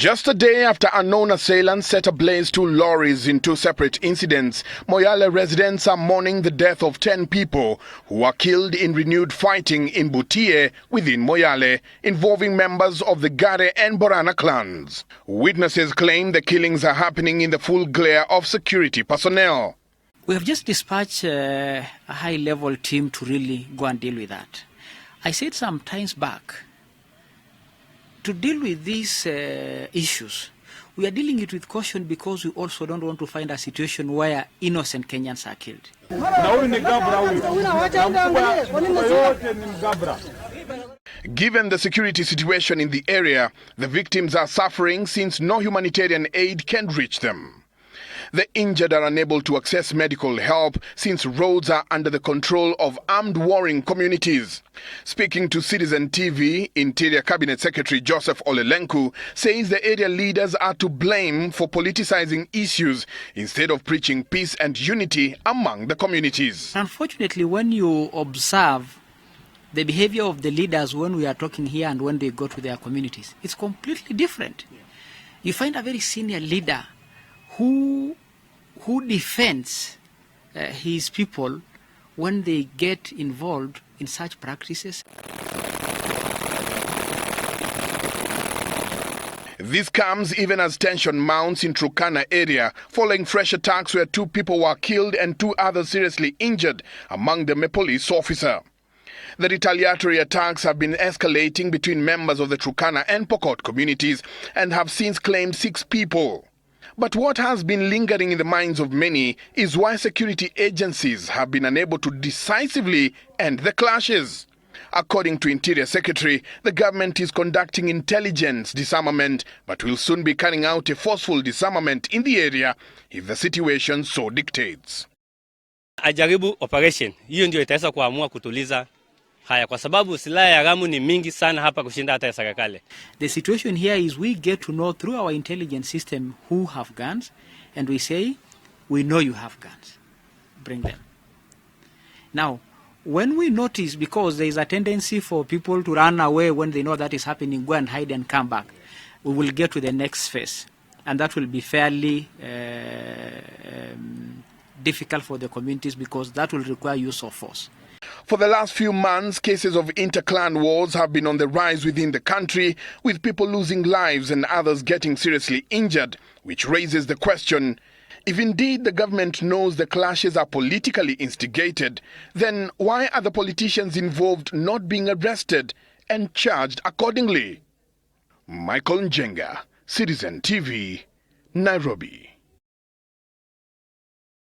Just a day after unknown assailants set ablaze two lorries in two separate incidents, Moyale residents are mourning the death of 10 people who were killed in renewed fighting in Butie within Moyale, involving members of the Gare and Borana clans. Witnesses claim the killings are happening in the full glare of security personnel. We have just dispatched a high-level team to really go and deal with that. I said some times back, to deal with these issues, we are dealing it with caution because we also don't want to find a situation where innocent Kenyans are killed. Given the security situation in the area, the victims are suffering since no humanitarian aid can reach them. The injured are unable to access medical help since roads are under the control of armed warring communities. Speaking to Citizen TV, Interior Cabinet Secretary Joseph Olelenku says the area leaders are to blame for politicizing issues instead of preaching peace and unity among the communities. Unfortunately, when you observe the behavior of the leaders when we are talking here and when they go to their communities, it's completely different. You find a very senior leader who defends his people when they get involved in such practices. This comes even as tension mounts in Turkana area following fresh attacks where 2 people were killed and 2 others seriously injured, among them a police officer. The retaliatory attacks have been escalating between members of the Turkana and Pokot communities and have since claimed 6 people. But what has been lingering in the minds of many is why security agencies have been unable to decisively end the clashes. According to Interior Secretary, the government is conducting intelligence disarmament but will soon be carrying out a forceful disarmament in the area if the situation so dictates. Ajaribu operation, hiyo ndio itaweza kuamua kutuliza haya kwa sababu silaha ya Ramu ni mingi sana hapa kushinda hata ya serikali. The situation here is we get to know through our intelligence system who have guns, and we say, we know you have guns, bring them. Now, when we notice, because there is a tendency for people to run away when they know that is happening, go and hide and come back, we will get to the next phase, and that will be fairly difficult for the communities because that will require use of force. For the last few months, cases of inter-clan wars have been on the rise within the country, with people losing lives and others getting seriously injured, which raises the question, if indeed the government knows the clashes are politically instigated, then why are the politicians involved not being arrested and charged accordingly? Njenga, Citizen TV, Nairobi.